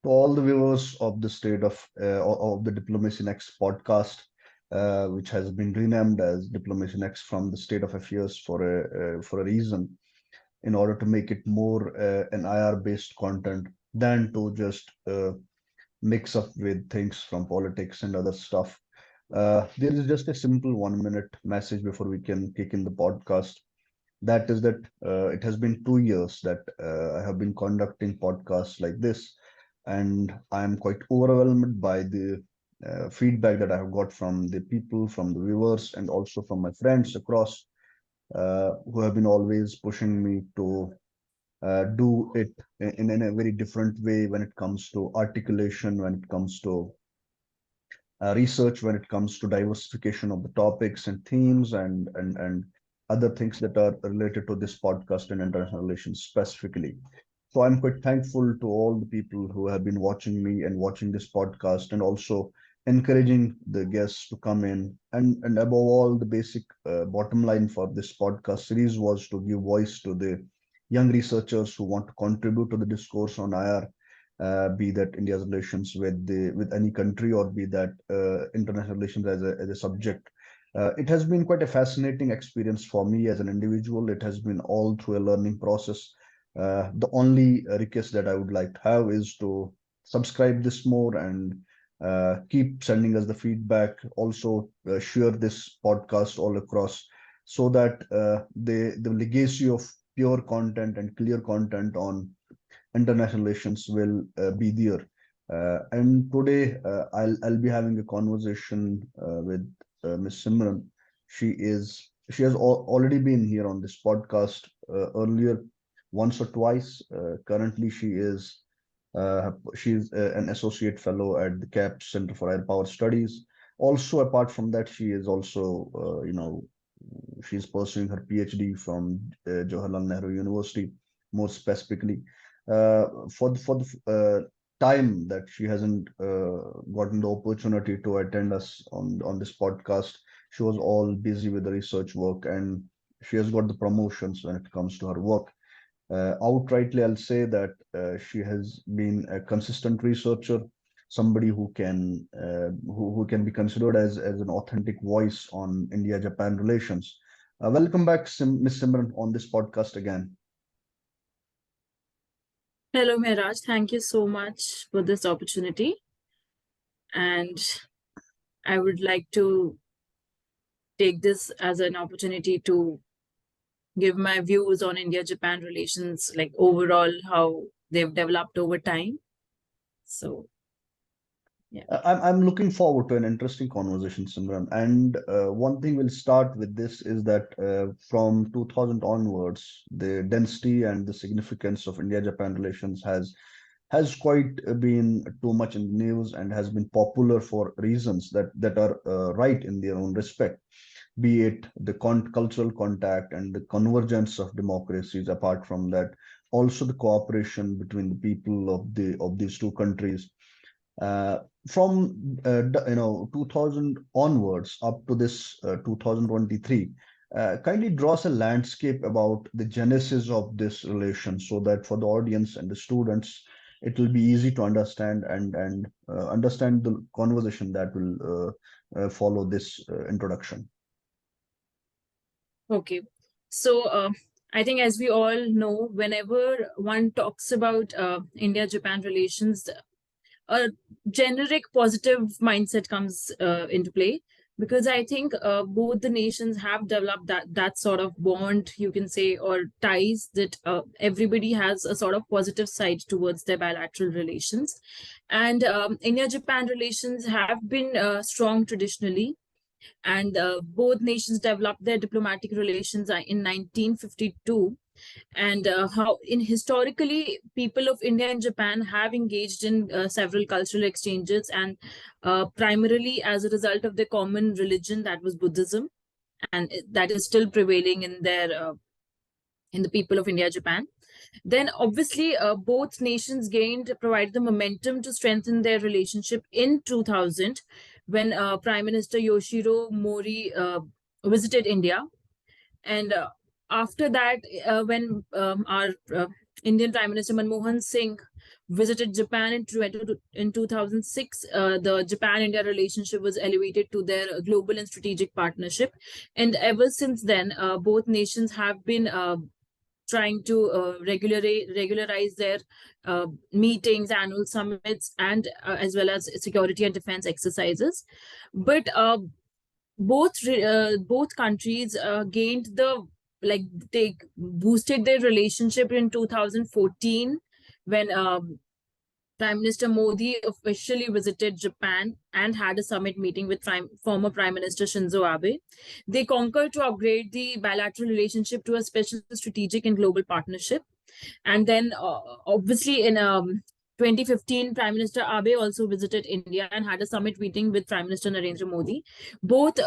to all the viewers of the state of the Diplomacy Next podcast, which has been renamed as Diplomacy Next from the State of Affairs for a reason, in order to make it more an IR-based content than to just mix up with things from politics and other stuff. There is just a simple 1 minute message before we can kick in the podcast. That is that it has been 2 years that I have been conducting podcasts like this, and I am quite overwhelmed by the feedback that I have got from the people, from the viewers, and also from my friends across who have been always pushing me to do it in a very different way when it comes to articulation, when it comes to research, when it comes to diversification of the topics and themes and other things that are related to this podcast and international relations specifically. So I'm quite thankful to all the people who have been watching me and watching this podcast, and also encouraging the guests to come in. And above all, the basic bottom line for this podcast series was to give voice to the young researchers who want to contribute to the discourse on IR, be that India's relations with any country, or be that international relations as a subject. It has been quite a fascinating experience for me as an individual. It has been all through a learning process. The only request that I would like to have is to subscribe this more and keep sending us the feedback. Also, share this podcast all across, so that the legacy of pure content and clear content on international relations will be there. And today I'll be having a conversation with Miss Simran. She has already been here on this podcast earlier once or twice. Currently, she's an associate fellow at the CAP Center for Air Power Studies. Also, apart from that, she is also she's pursuing her PhD from Jawaharlal Nehru University, more specifically. For the time that she hasn't gotten the opportunity to attend us on this podcast, she was all busy with the research work, and she has got the promotions when it comes to her work. Outrightly, I'll say that she has been a consistent researcher, somebody who can be considered as an authentic voice on India-Japan relations. Welcome back, Ms. Simran, on this podcast again. Hello, Mehraj. Thank you so much for this opportunity. And I would like to take this as an opportunity to give my views on India-Japan relations, like overall how they've developed over time. So, yeah. I'm looking forward to an interesting conversation, Simran. And one thing we'll start with this is that from 2000 onwards, the density and the significance of India-Japan relations has quite been too much in the news, and has been popular for reasons that are right in their own respect, be it the cultural contact and the convergence of democracies. Apart from that, also the cooperation between the people of these two countries. From 2000 onwards up to this 2023, kindly draws a landscape about the genesis of this relation, so that for the audience and the students, it will be easy to understand and understand the conversation that will follow this introduction. Okay. So, I think, as we all know, whenever one talks about India-Japan relations, a generic positive mindset comes into play, because I think both the nations have developed that sort of bond, you can say, or ties, that everybody has a sort of positive side towards their bilateral relations. And India-Japan relations have been strong traditionally, and both nations developed their diplomatic relations in 1952. And how in historically people of India and Japan have engaged in several cultural exchanges, and primarily as a result of their common religion, that was Buddhism, and that is still prevailing in their in the people of India, Japan. Then obviously both nations provided the momentum to strengthen their relationship in 2000, when Prime Minister Yoshiro Mori visited India. And after that, when our Indian Prime Minister Manmohan Singh visited Japan in 2006, the Japan-India relationship was elevated to their global and strategic partnership. And ever since then, both nations have been trying to regularize their meetings, annual summits, and as well as security and defense exercises. But both countries gained the like they boosted their relationship in 2014 when Prime Minister Modi officially visited Japan and had a summit meeting with former Prime Minister Shinzo Abe. They concurred to upgrade the bilateral relationship to a special strategic and global partnership. And then, obviously, in 2015, Prime Minister Abe also visited India and had a summit meeting with Prime Minister Narendra Modi. Both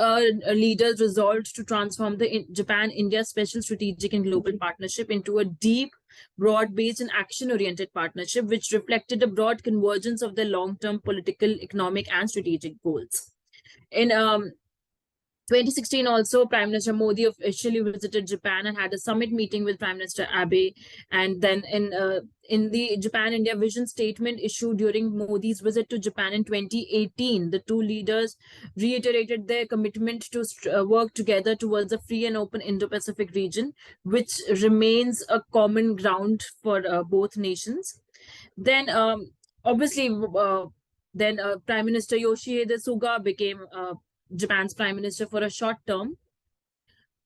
leaders resolved to transform the Japan India Special Strategic and Global Partnership into a deep, broad based, and action oriented partnership, which reflected a broad convergence of their long term political, economic, and strategic goals. In 2016 also, Prime Minister Modi officially visited Japan and had a summit meeting with Prime Minister Abe. And then in the Japan India vision statement issued during Modi's visit to Japan in 2018, the two leaders reiterated their commitment to work together towards a free and open Indo-Pacific region, which remains a common ground for both nations. Then obviously then Prime Minister Yoshihide Suga became Japan's prime minister for a short term.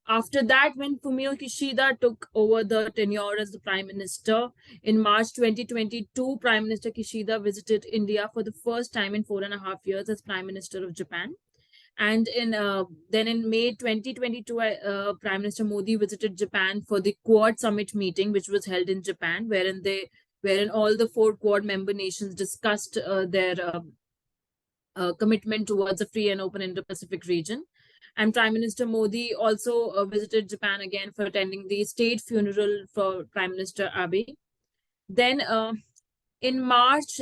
After that, when Fumio Kishida took over the tenure as the prime minister in March 2022, Prime Minister Kishida visited India for the first time in 4.5 years as prime minister of Japan. And then in May 2022, Prime Minister Modi visited Japan for the Quad Summit meeting, which was held in Japan, wherein all the four Quad member nations discussed their commitment towards a free and open Indo-Pacific region. And Prime Minister Modi also visited Japan again for attending the state funeral for Prime Minister Abe. Then in March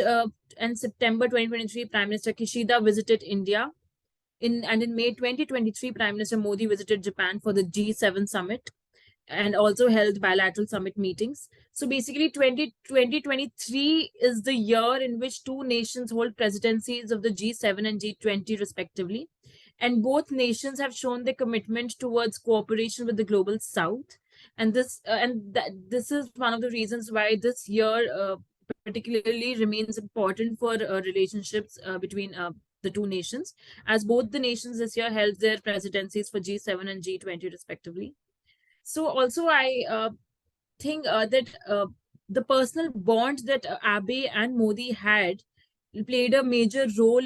and September 2023, Prime Minister Kishida visited India. In May 2023, Prime Minister Modi visited Japan for the G7 summit and also held bilateral summit meetings. So basically, 2023 is the year in which two nations hold presidencies of the G7 and G20 respectively. And both nations have shown their commitment towards cooperation with the global south. And this is one of the reasons why this year particularly remains important for relationships between the two nations, as both the nations this year held their presidencies for G7 and G20 respectively. So also I think that the personal bond that Abe and Modi had played a major role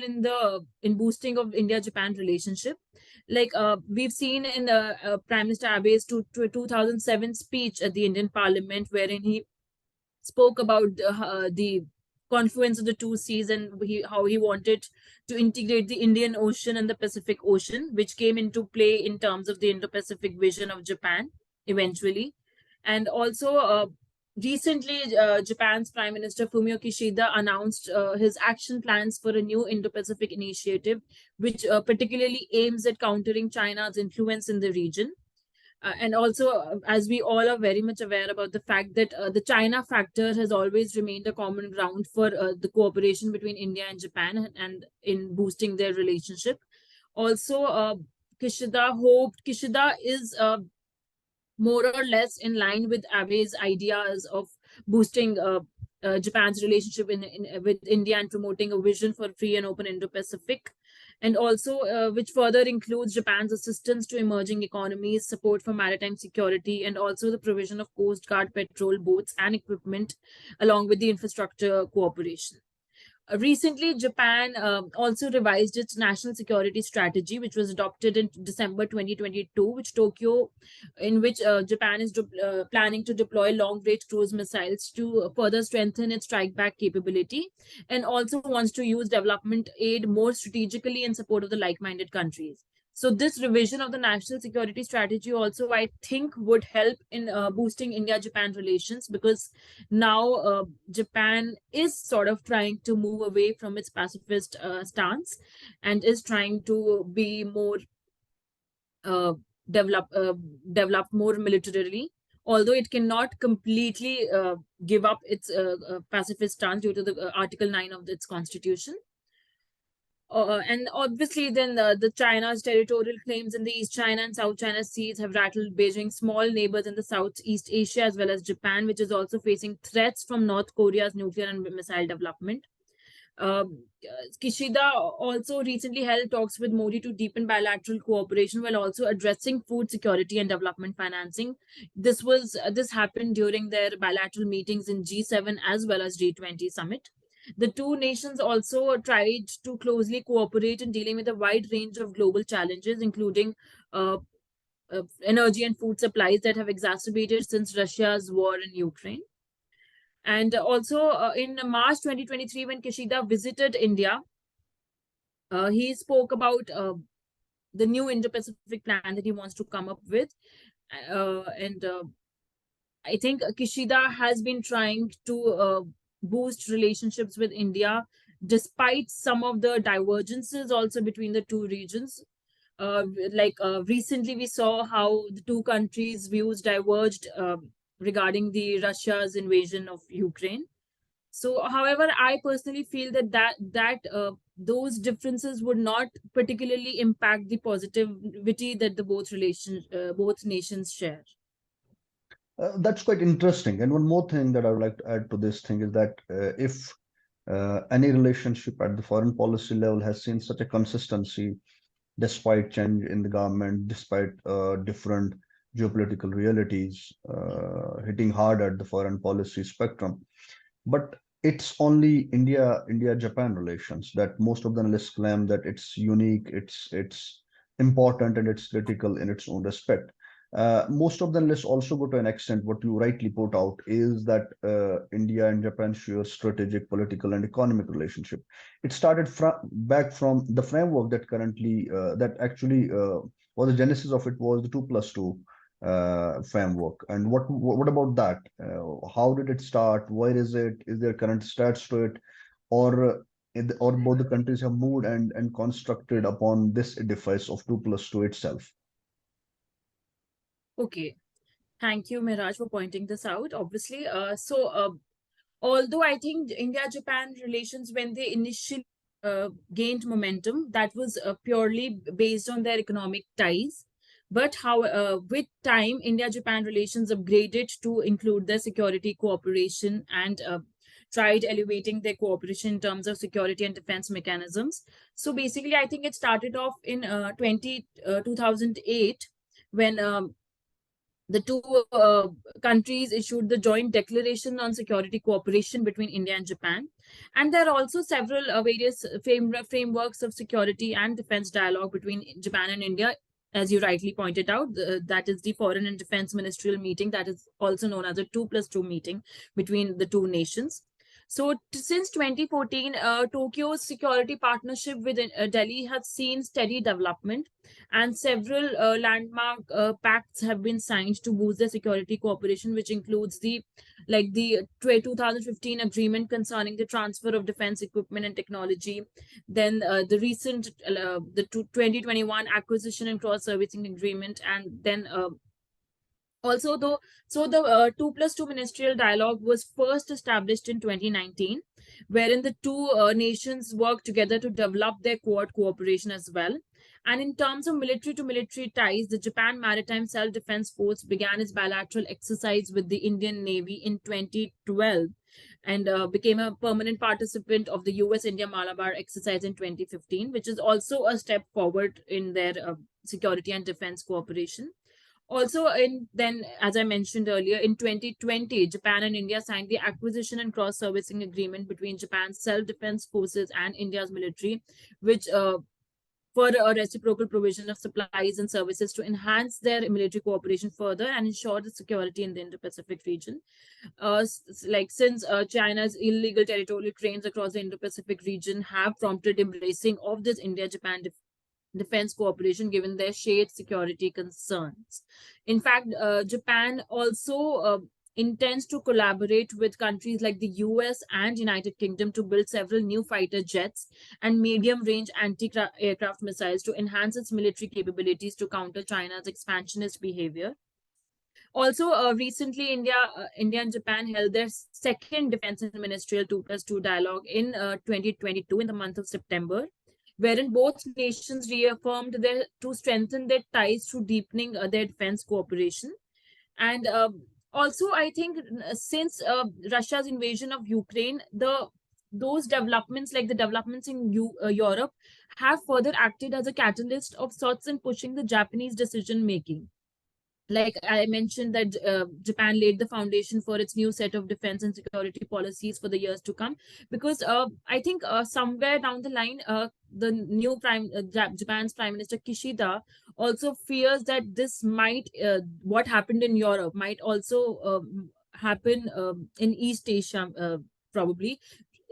in boosting of India-Japan relationship. Like we've seen in Prime Minister Abe's 2007 speech at the Indian Parliament, wherein he spoke about the confluence of the two seas and how he wanted to integrate the Indian Ocean and the Pacific Ocean, which came into play in terms of the Indo-Pacific vision of Japan eventually. And also, recently, Japan's Prime Minister Fumio Kishida announced his action plans for a new Indo-Pacific initiative, which particularly aims at countering China's influence in the region. And also, as we all are very much aware about the fact that the China factor has always remained a common ground for the cooperation between India and Japan and in boosting their relationship. Also, Kishida is more or less in line with Abe's ideas of boosting Japan's relationship with India and promoting a vision for free and open Indo-Pacific, and also which further includes Japan's assistance to emerging economies, support for maritime security, and also the provision of Coast Guard patrol boats and equipment, along with the infrastructure cooperation. Recently, Japan also revised its national security strategy, which was adopted in December 2022, in which Japan is planning to deploy long-range cruise missiles to further strengthen its strike-back capability, and also wants to use development aid more strategically in support of the like-minded countries. So this revision of the national security strategy also, I think, would help in boosting India-Japan relations, because now Japan is sort of trying to move away from its pacifist stance and is trying to be more uh, developed more militarily. although it cannot completely give up its pacifist stance due to the Article 9 of its constitution. And obviously, then the China's territorial claims in the East China and South China Seas have rattled Beijing's small neighbors in the Southeast Asia, as well as Japan, which is also facing threats from North Korea's nuclear and missile development. Kishida also recently held talks with Modi to deepen bilateral cooperation while also addressing food security and development financing. This happened during their bilateral meetings in G7 as well as G20 summit. The two nations also tried to closely cooperate in dealing with a wide range of global challenges, including uh, energy and food supplies that have exacerbated since Russia's war in Ukraine. And also in March 2023, when Kishida visited India, he spoke about the new Indo-Pacific plan that he wants to come up with. And I think Kishida has been trying to boost relationships with India, despite some of the divergences also between the two regions. Recently, we saw how the two countries' views diverged regarding the Russia's invasion of Ukraine. So, however, I personally feel that those differences would not particularly impact the positivity that the both nations share. That's quite interesting. And one more thing that I would like to add to this thing is that if any relationship at the foreign policy level has seen such a consistency despite change in the government, despite different geopolitical realities hitting hard at the foreign policy spectrum. But it's only India-Japan relations that most of the analysts claim that it's unique, it's important, and it's critical in its own respect. Most of the analysts also go to an extent, what you rightly put out, is that India and Japan share strategic, political, and economic relationship. It started back from the framework that that actually was the genesis of it was the 2+2 framework. And what about that? How did it start? Where is it? Is there current stats to it, or or both the countries have moved and constructed upon this edifice of 2+2 itself? Okay, thank you, Miraj, for pointing this out. Obviously, although I think India-Japan relations, when they initially gained momentum, that was purely based on their economic ties. But how, with time, India-Japan relations upgraded to include their security cooperation and tried elevating their cooperation in terms of security and defense mechanisms. So basically, I think it started off in 2008 when the two countries issued the joint declaration on security cooperation between India and Japan. And there are also several various frameworks of security and defense dialogue between Japan and India. As you rightly pointed out, that is the Foreign and Defense Ministerial meeting, that is also known as a 2+2 meeting between the two nations. So since 2014, Tokyo's security partnership with Delhi has seen steady development, and several landmark pacts have been signed to boost the security cooperation, which includes the 2015 agreement concerning the transfer of defense equipment and technology, then the recent the 2021 acquisition and cross servicing agreement, and then also, though, so the 2+2 ministerial dialogue was first established in 2019, wherein the two nations worked together to develop their Quad cooperation as well. And in terms of military to military ties, the Japan Maritime Self Defense Force began its bilateral exercise with the Indian Navy in 2012 and became a permanent participant of the US India Malabar exercise in 2015, which is also a step forward in their security and defense cooperation. Also, as I mentioned earlier, in 2020, Japan and India signed the acquisition and cross servicing agreement between Japan's self defense forces and India's military, which for a reciprocal provision of supplies and services to enhance their military cooperation further and ensure the security in the Indo-Pacific region. Since China's illegal territorial claims across the Indo-Pacific region have prompted embracing of this India-Japan defense cooperation given their shared security concerns. In fact, Japan also intends to collaborate with countries like the US and United Kingdom to build several new fighter jets and medium range anti-aircraft missiles to enhance its military capabilities to counter China's expansionist behavior. Also, recently, India and Japan held their second defense and ministerial 2+2 dialogue in 2022 in the month of September, wherein both nations reaffirmed their to strengthen their ties through deepening their defense cooperation. And also, I think since Russia's invasion of Ukraine, the those developments, like the developments in Europe, have further acted as a catalyst of sorts in pushing the Japanese decision making. Like I mentioned, that Japan laid the foundation for its new set of defense and security policies for the years to come. Because I think somewhere down the line, the new Japan's Prime Minister Kishida also fears that this might what happened in Europe might also happen in East Asia, probably.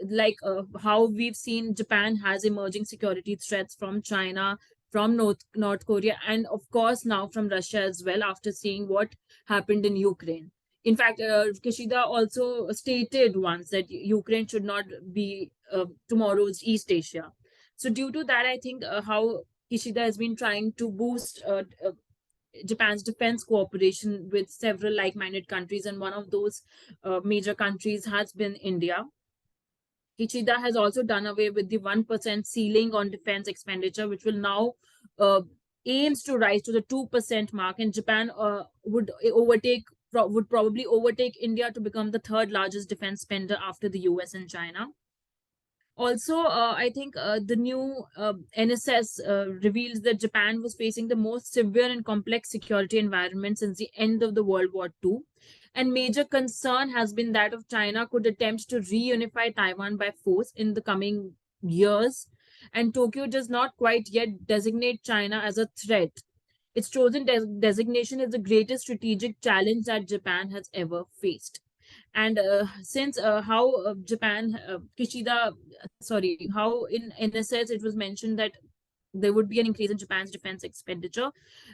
Like how we've seen Japan has emerging security threats from China, from North Korea, and of course now from Russia as well, after seeing what happened in Ukraine. In fact, Kishida also stated once that Ukraine should not be tomorrow's East Asia. So, due to that, I think how Kishida has been trying to boost Japan's defense cooperation with several like minded countries, and one of those major countries has been India. Kichida has also done away with the 1% ceiling on defense expenditure, which will now uh, aims to rise to the 2% mark, and Japan would probably overtake India to become the third largest defense spender after the US and China. Also, I think the new NSS reveals that Japan was facing the most severe and complex security environment since the end of the World War II. And major concern has been that of China could attempt to reunify Taiwan by force in the coming years. And Tokyo does not quite yet designate China as a threat. Its chosen designation is the greatest strategic challenge that Japan has ever faced. And since how Japan Kishida sorry how in NSS it was mentioned that there would be an increase in Japan's defense expenditure,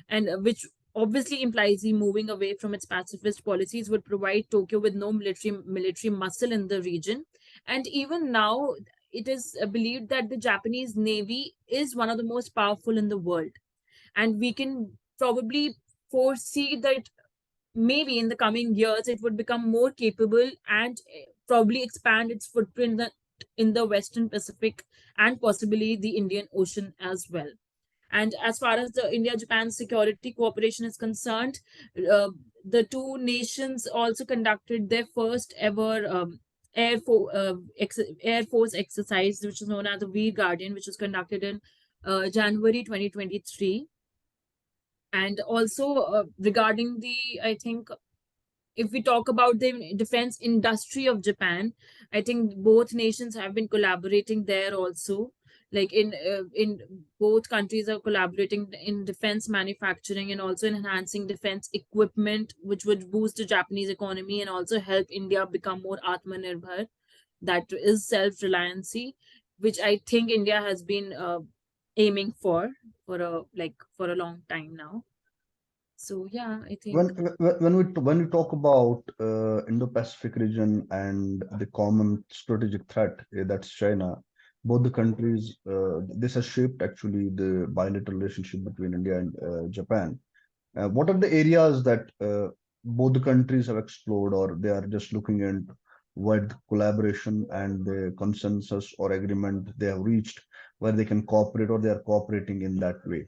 and which obviously implies the moving away from its pacifist policies would provide Tokyo with no military muscle in the region. And even now, it is believed that the Japanese Navy is one of the most powerful in the world, and we can probably foresee that maybe in the coming years it would become more capable and probably expand its footprint in the Western Pacific and possibly the Indian Ocean as well. And as far as the India Japan security cooperation is concerned, uh, the two nations also conducted their first ever Air Force exercise, which is known as the Veer Guardian, which was conducted in January 2023. And also regarding the, I think, if we talk about the defense industry of Japan, I think both nations have been collaborating there also. Like in both countries are collaborating in defense manufacturing and also in enhancing defense equipment, which would boost the Japanese economy and also help India become more Atmanirbhar, that is self-reliancy, which I think India has been aiming for a long time now. So yeah, I When think. when we talk about Indo-Pacific region and the common strategic threat, that's China, both the countries, this has shaped actually the bilateral relationship between India and Japan. What are the areas that both the countries have explored, or they are just looking at what collaboration and the consensus or agreement they have reached, where they can cooperate or they are cooperating in that way?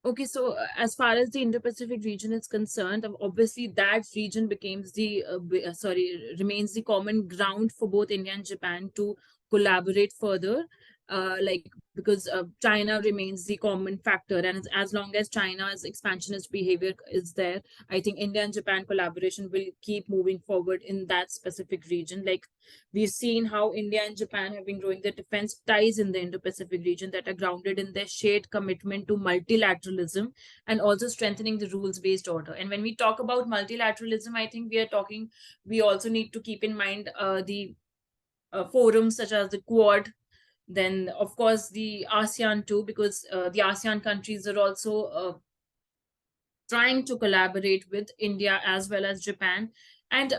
Okay, so as far as the Indo-Pacific region is concerned, obviously that region remains the common ground for both India and Japan to collaborate further. Like because China remains the common factor, and as long as China's expansionist behavior is there, I think India and Japan collaboration will keep moving forward in that specific region. Like we've seen how India and Japan have been growing their defense ties in the Indo-Pacific region that are grounded in their shared commitment to multilateralism and also strengthening the rules-based order. And when we talk about multilateralism, I think we also need to keep in mind the forums such as the Quad, then of course the ASEAN too, because the ASEAN countries are also trying to collaborate with India as well as Japan. And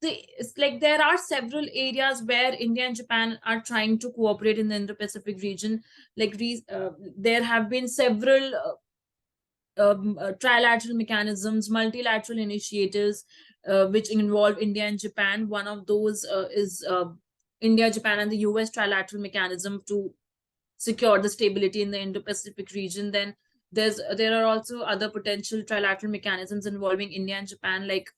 it's like there are several areas where India and Japan are trying to cooperate in the Indo-Pacific region. Like there have been several trilateral mechanisms, multilateral initiatives, which involve India and Japan. One of those is India, Japan, and the US trilateral mechanism to secure the stability in the Indo-Pacific region. Then there are also other potential trilateral mechanisms involving India and Japan, like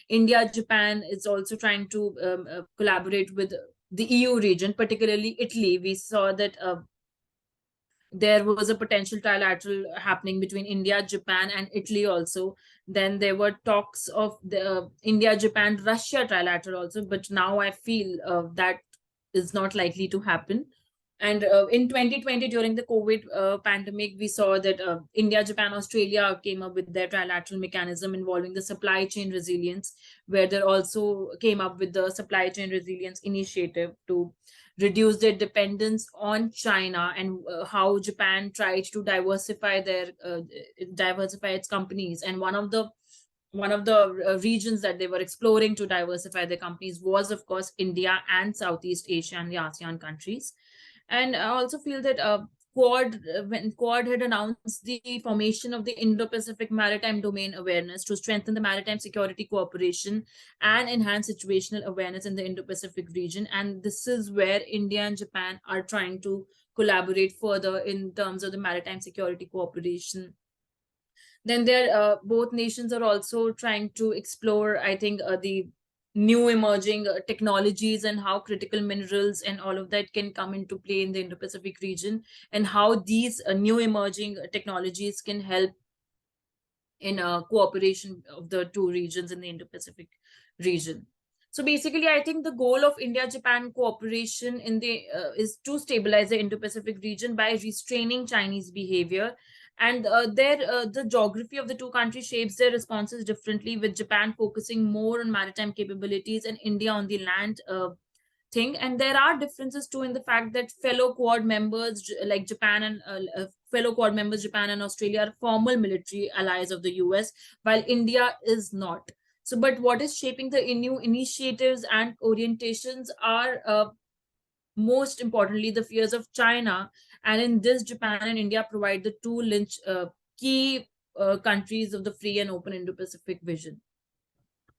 India, Japan is also trying to collaborate with the EU region, particularly Italy. We saw that there was a potential trilateral happening between India, Japan, and Italy also. Then there were talks of the India, Japan, Russia trilateral also, but now I feel that is not likely to happen. And in 2020, during the COVID pandemic, we saw that India, Japan, Australia came up with their trilateral mechanism involving the supply chain resilience, where they also came up with the supply chain resilience initiative to reduce their dependence on China, and how Japan tried to diversify its companies. And one of the regions that they were exploring to diversify their companies was, of course, India and Southeast Asia and the ASEAN countries. And I also feel that when Quad had announced the formation of the Indo-Pacific Maritime Domain Awareness to strengthen the maritime security cooperation and enhance situational awareness in the Indo-Pacific region. And this is where India and Japan are trying to collaborate further in terms of the maritime security cooperation. Then there both nations are also trying to explore, I think, the new emerging technologies and how critical minerals and all of that can come into play in the Indo-Pacific region, and how these new emerging technologies can help in cooperation of the two regions in the Indo-Pacific region. So basically, I think the goal of India-Japan cooperation in the is to stabilize the Indo-Pacific region by restraining Chinese behavior. And the geography of the two countries shapes their responses differently, with Japan focusing more on maritime capabilities and India on the land thing. And there are differences too in the fact that fellow Quad members like Japan and fellow Quad members Japan and Australia are formal military allies of the US, while India is not. So, but what is shaping the new initiatives and orientations are most importantly the fears of China. And in this, Japan and India provide the two key countries of the free and open Indo-Pacific vision.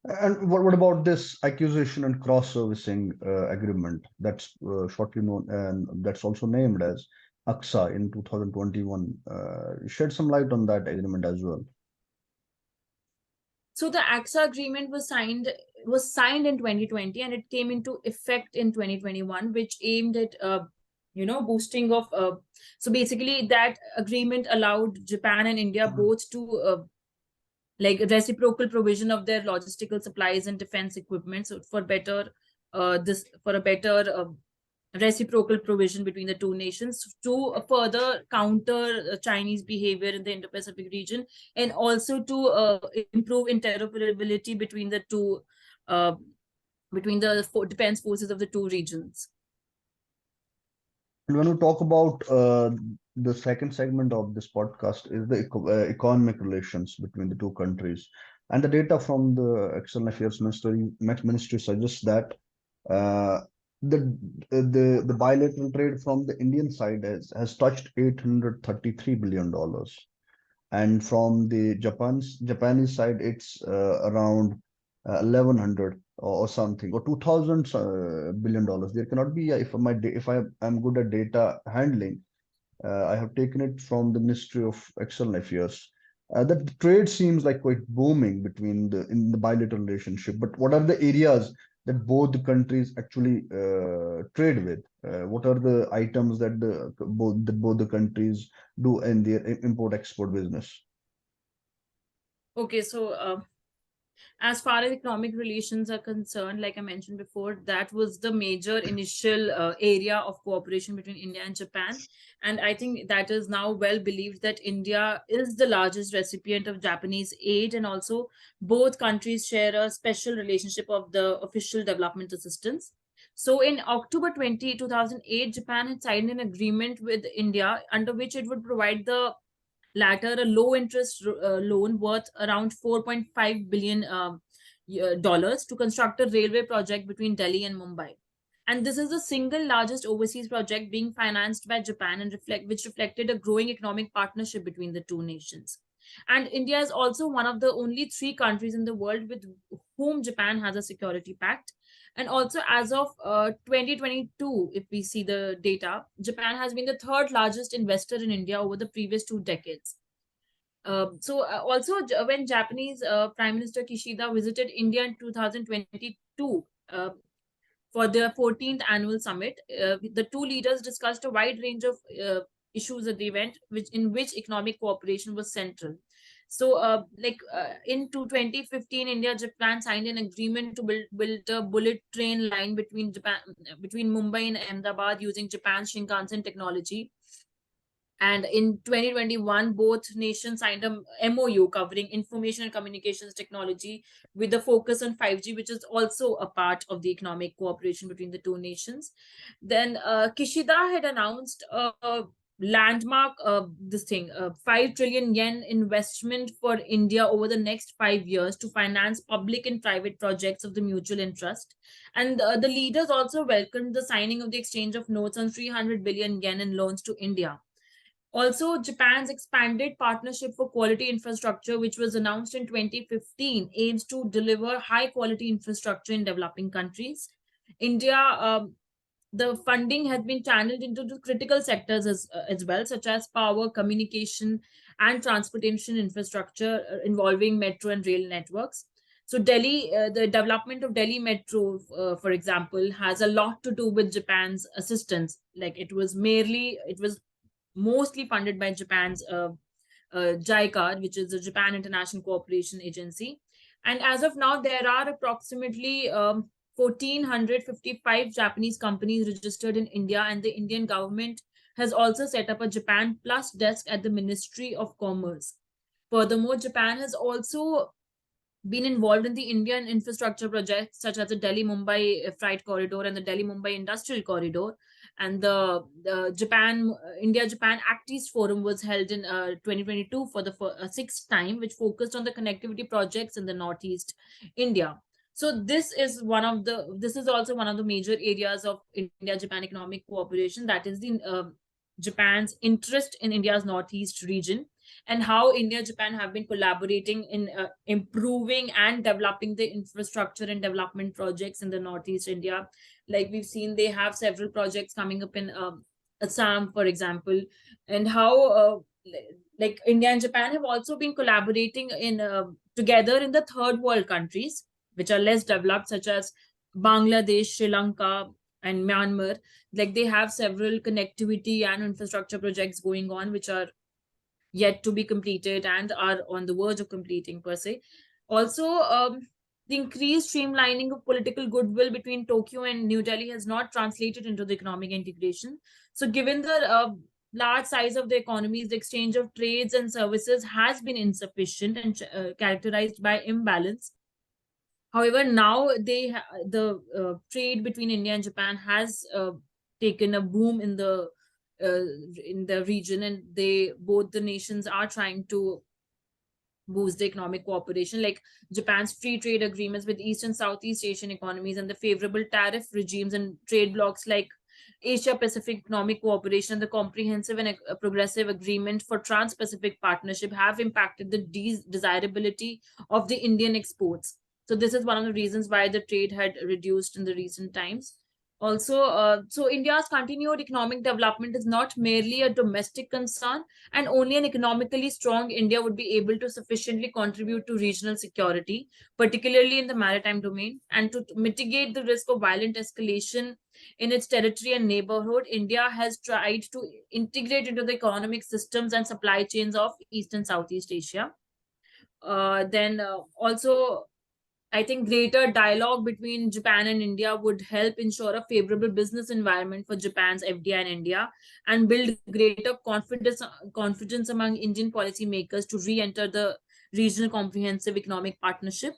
And what about this acquisition and cross-servicing agreement that's shortly known, and that's also named as AXA in 2021? Shed some light on that agreement as well. So the AXA agreement was signed in 2020, and it came into effect in 2021, which aimed at boosting of so basically that agreement allowed Japan and India both to like reciprocal provision of their logistical supplies and defense equipment, so for a better reciprocal provision between the two nations to further counter Chinese behavior in the Indo-Pacific region, and also to improve interoperability between the two uh, between the defense forces of the two regions. And when we talk about the second segment of this podcast is the economic relations between the two countries. And the data from the External Affairs Ministry suggests that uh, the bilateral trade from the Indian side has touched $833 billion. And from the Japanese side, it's around 1100 or something, or 2000 billion dollars. There cannot be, if I am good at data handling, I have taken it from the Ministry of External Affairs. That the trade seems like quite booming between in the bilateral relationship. But what are the areas that both the countries actually trade with? What are the items that both the countries do in their import-export business? Okay, so as far as economic relations are concerned, like I mentioned before, that was the major initial area of cooperation between India and Japan. And I think that is now well believed that India is the largest recipient of Japanese aid, and also both countries share a special relationship of the official development assistance. So in October 2008, Japan had signed an agreement with India under which it would provide the latter a low interest loan worth around 4.5 billion dollars to construct a railway project between Delhi and Mumbai. And this is the single largest overseas project being financed by Japan, and which reflected a growing economic partnership between the two nations. And India is also one of the only three countries in the world with whom Japan has a security pact. And also, as of 2022, if we see the data, Japan has been the third largest investor in India over the previous 2 decades. When Japanese Prime Minister Kishida visited India in 2022 for their 14th annual summit, the two leaders discussed a wide range of issues at the event, in which economic cooperation was central. In 2015, India Japan signed an agreement to build a bullet train line between Mumbai and Ahmedabad using Japan's Shinkansen technology. And in 2021, both nations signed a MOU covering information and communications technology with the focus on 5G, which is also a part of the economic cooperation between the two nations. Then Kishida had announced a landmark, 5 trillion yen investment for India over the next 5 years to finance public and private projects of the mutual interest. And the leaders also welcomed the signing of the exchange of notes on 300 billion yen in loans to India. Also, Japan's expanded partnership for quality infrastructure, which was announced in 2015, aims to deliver high quality infrastructure in developing countries. India, the funding has been channeled into the critical sectors as well, such as power, communication, and transportation infrastructure involving metro and rail networks. So, the development of Delhi Metro, for example, has a lot to do with Japan's assistance. Like it was mostly funded by Japan's JICA, which is the Japan International Cooperation Agency. And as of now, there are approximately 1,455 Japanese companies registered in India, and the Indian government has also set up a Japan Plus desk at the Ministry of Commerce. Furthermore, Japan has also been involved in the Indian infrastructure projects such as the Delhi Mumbai Freight Corridor and the Delhi Mumbai Industrial Corridor. And the Japan India Japan Act East Forum was held in 2022 for the sixth time, which focused on the connectivity projects in the Northeast India. So this is also one of the major areas of India Japan economic cooperation, that is the Japan's interest in India's Northeast region, and how India Japan have been collaborating in improving and developing the infrastructure and development projects in the Northeast India. Like we've seen, they have several projects coming up in Assam, for example, and how like India and Japan have also been collaborating in together in the third world countries which are less developed, such as Bangladesh, Sri Lanka, and Myanmar. Like they have several connectivity and infrastructure projects going on, which are yet to be completed and are on the verge of completing per se. Also, the increased streamlining of political goodwill between Tokyo and New Delhi has not translated into the economic integration. So, given the large size of the economies, the exchange of trades and services has been insufficient and characterized by imbalance. However, now the trade between India and Japan has taken a boom in the region, and both the nations are trying to boost the economic cooperation, like Japan's free trade agreements with East and Southeast Asian economies and the favorable tariff regimes and trade blocs like Asia Pacific Economic Cooperation, the comprehensive and progressive agreement for Trans-Pacific Partnership have impacted the desirability of the Indian exports. So this is one of the reasons why the trade had reduced in the recent times. Also, so India's continued economic development is not merely a domestic concern, and only an economically strong India would be able to sufficiently contribute to regional security, particularly in the maritime domain, and to mitigate the risk of violent escalation in its territory and neighborhood. India has tried to integrate into the economic systems and supply chains of East and Southeast Asia. Then also, I think greater dialogue between Japan and India would help ensure a favorable business environment for Japan's FDI in India and build greater confidence among Indian policymakers to re-enter the regional comprehensive economic partnership.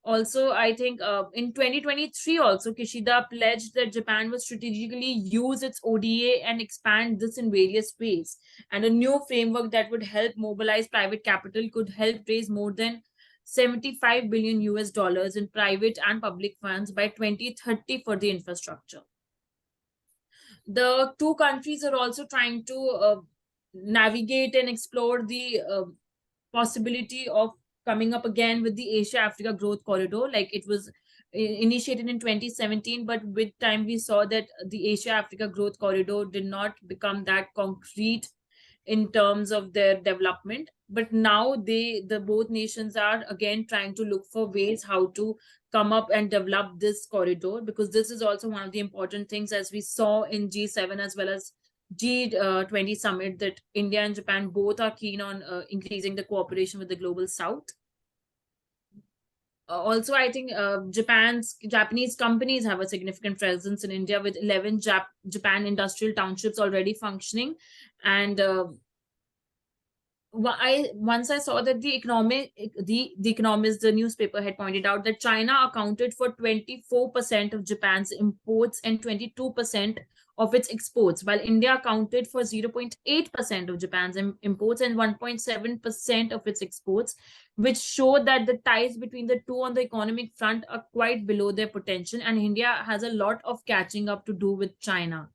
Also, I think in 2023, also Kishida pledged that Japan would strategically use its ODA and expand this in various ways. And a new framework that would help mobilize private capital could help raise more than 75 billion US dollars in private and public funds by 2030 for the infrastructure. The two countries are also trying to navigate and explore the possibility of coming up again with the Asia Africa Growth Corridor. Like it was initiated in 2017, but with time we saw that the Asia Africa Growth Corridor did not become that concrete in terms of their development. But now the both nations are again trying to look for ways how to come up and develop this corridor, because this is also one of the important things, as we saw in G7 as well as G20 summit, that India and Japan both are keen on increasing the cooperation with the global south. Also, I think Japanese companies have a significant presence in India, with 11 Japan industrial townships already functioning. And once I saw that the Economist, the newspaper, had pointed out that China accounted for 24% of Japan's imports and 22% of its exports, while India accounted for 0.8% of Japan's imports and 1.7% of its exports, which show that the ties between the two on the economic front are quite below their potential, and India has a lot of catching up to do with China.